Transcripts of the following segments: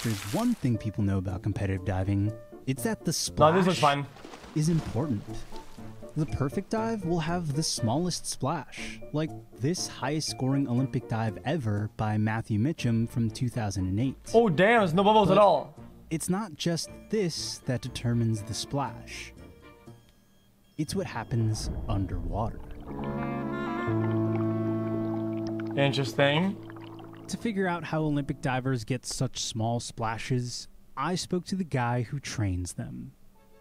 there's one thing people know about competitive diving, it's that the No, splash this was fun. is important. The perfect dive will have the smallest splash, like this highest scoring Olympic dive ever by Matthew Mitchum from 2008. Oh damn, there's no bubbles at all. It's not just this that determines the splash. It's what happens underwater. Interesting. To figure out how Olympic divers get such small splashes, I spoke to the guy who trains them.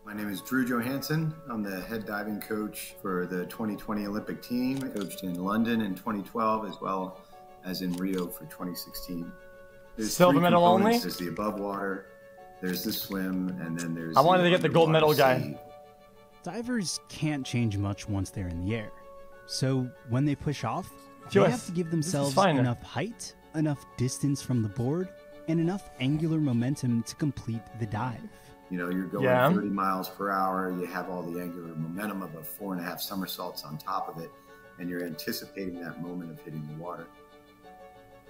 My name is Drew Johansson. I'm the head diving coach for the 2020 Olympic team. I coached in London in 2012 as well as in Rio for 2016. There's Silver medal only? There's the above water, there's the swim, and then there's I wanted to get the gold medal guy. sea. Divers can't change much once they're in the air. So when they push off, they have to give themselves enough height, enough distance from the board, and enough angular momentum to complete the dive. You know, you're going 30 miles per hour, you have all the angular momentum of a 4.5 somersaults on top of it, and you're anticipating that moment of hitting the water.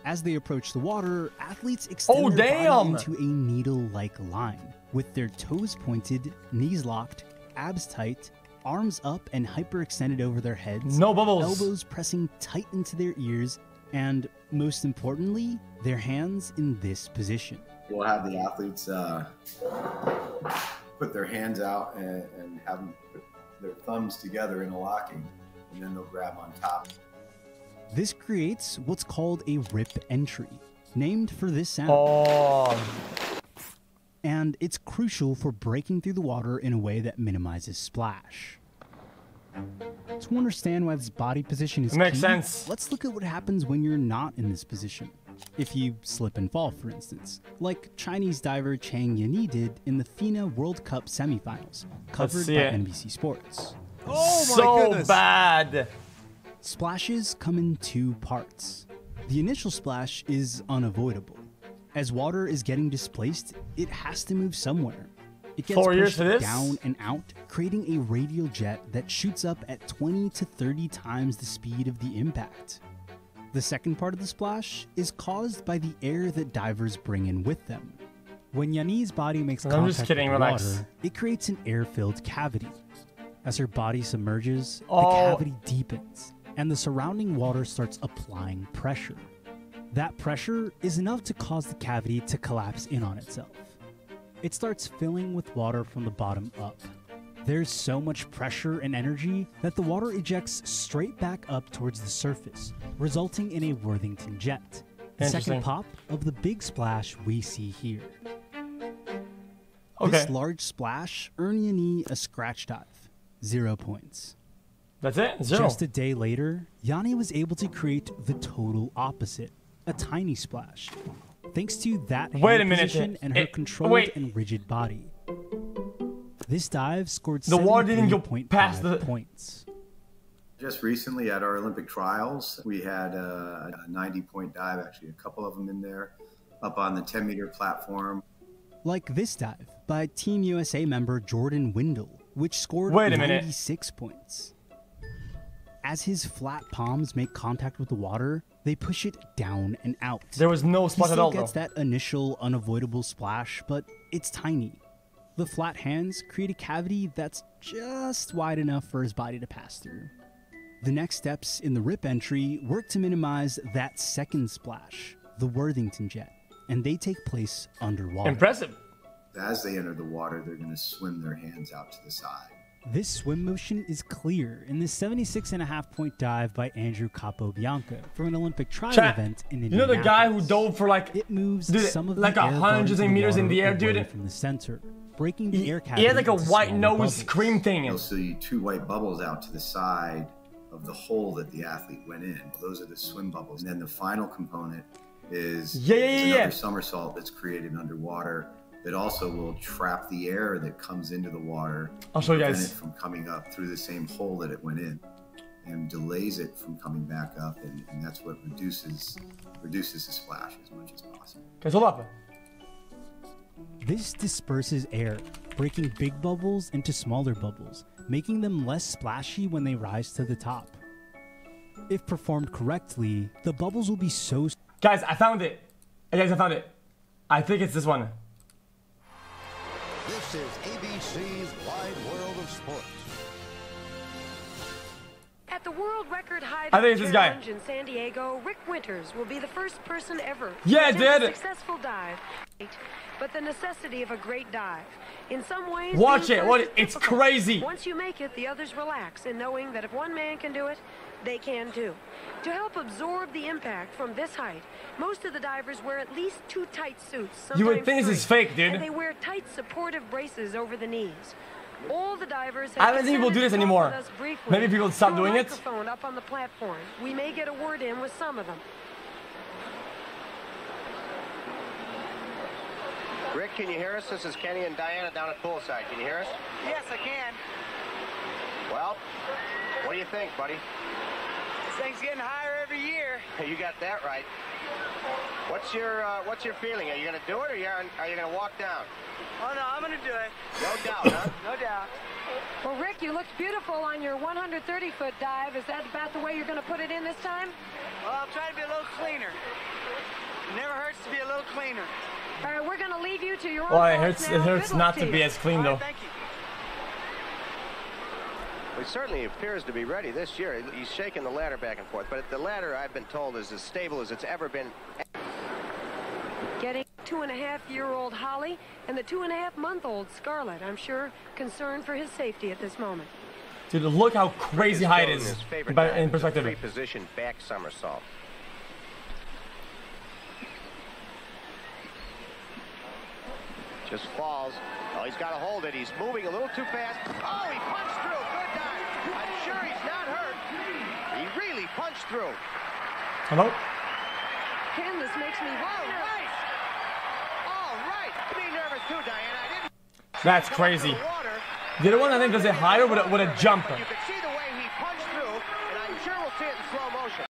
As they approach the water, athletes extend their body into a needle-like line, with their toes pointed, knees locked, abs tight, arms up and hyperextended over their heads, no bubbles, elbows pressing tight into their ears, and most importantly, their hands in this position. We'll have the athletes put their hands out and have them put their thumbs together in a locking, and then they'll grab on top. This creates what's called a rip entry, named for this sound. And it's crucial for breaking through the water in a way that minimizes splash. To understand why this body position is key, makes sense. Let's look at what happens when you're not in this position. If you slip and fall, for instance, like Chinese diver Chang Yanni did in the FINA World Cup semifinals, covered by NBC Sports. Oh my goodness. So bad. Splashes come in two parts. The initial splash is unavoidable. As water is getting displaced, it has to move somewhere. It gets pushed down and out, creating a radial jet that shoots up at 20 to 30 times the speed of the impact. The second part of the splash is caused by the air that divers bring in with them. When Yanni's body makes contact with the water, it creates an air-filled cavity. As her body submerges, the cavity deepens, and the surrounding water starts applying pressure. That pressure is enough to cause the cavity to collapse in on itself. It starts filling with water from the bottom up. There's so much pressure and energy that the water ejects straight back up towards the surface, resulting in a Worthington jet. The second pop of the big splash we see here. This large splash earned Yanni a scratch dive, 0 points. That's it? 0. Just a day later, Yanni was able to create the total opposite, a tiny splash, thanks to that hand position and her controlled and rigid body. This dive scored 73.5 points. Just recently at our Olympic trials, we had a 90-point dive, actually a couple of them in there, up on the 10-meter platform. Like this dive by Team USA member Jordan Windle, which scored 96 points. As his flat palms make contact with the water, they push it down and out. There was no splash at all, He still gets that initial unavoidable splash, but it's tiny. The flat hands create a cavity that's just wide enough for his body to pass through. The next steps in the rip entry work to minimize that second splash, the Worthington jet, and they take place underwater. Impressive. As they enter the water, they're going to swim their hands out to the side. This swim motion is clear in the 76.5-point dive by Andrew Capobianco from an Olympic trial event in Indianapolis. You know the guy who dove for like, it moves some of like 100 meters in the air, dude? From the center, breaking the air cavity. He had like a white nose cream thing. You'll see two white bubbles out to the side of the hole that the athlete went in. Those are the swim bubbles. And then the final component is another somersault that's created underwater that also will trap the air that comes into the water. I'll show you guys. Prevent it from coming up through the same hole that it went in, and delays it from coming back up, and that's what reduces the splash as much as possible. Okay, hold up. This disperses air, breaking big bubbles into smaller bubbles, making them less splashy when they rise to the top. If performed correctly, the bubbles will be so... Guys, I found it. Hey guys, I found it. I think it's this one. This is ABC's Wide World of Sports. At the world record high I think it's this guy. in San Diego, Rick Winters will be the first person ever Yeah, to dude. a successful dive. But the necessity of a great dive. In some ways, Watch being it. first What? is It's difficult. crazy. Once you make it, the others relax in knowing that if one man can do it, they can too. To help absorb the impact from this height, most of the divers wear at least 2 tight suits. You would think this is 3, fake, dude. And they wear tight supportive braces over the knees. All the divers I haven't seen people do this anymore. Maybe people stop doing it. Up on the platform. We may get a word in with some of them. Rick, can you hear us? This is Kenny and Diana down at poolside. Can you hear us? Yes, I can. Well, what do you think, buddy? This thing's getting higher every year. You got that right. What's your feeling? Are you going to do it, or are you going to walk down? Oh, no, I'm going to do it. No doubt, huh? No doubt. Well, Rick, you looked beautiful on your 130-foot dive. Is that about the way you're going to put it in this time? Well, I'll try to be a little cleaner. It never hurts to be a little cleaner. All right, we're going to leave you to your own Well, it thoughts hurts. now. It hurts Good luck not to to you. be as clean All though. right, thank you. Well, he certainly appears to be ready this year. He's shaking the ladder back and forth, but the ladder, I've been told, is as stable as it's ever been. Getting 2.5-year-old Holly and the 2.5-month-old Scarlett, I'm sure, concerned for his safety at this moment. Dude, look how crazy high it is. His favorite But dive in is a perspective. 3-position back somersault. Just falls. Oh, he's got to hold it. He's moving a little too fast. Oh, he punched through. Good dive. I'm sure he's not hurt. He really punched through. Hello? Ken, this makes me All very right. All right. Be nervous too, Diana. I didn't. That's crazy. The water. The other one, I think, does it higher with a jump. You can see the way he punched through, and I'm sure we'll see it in slow motion.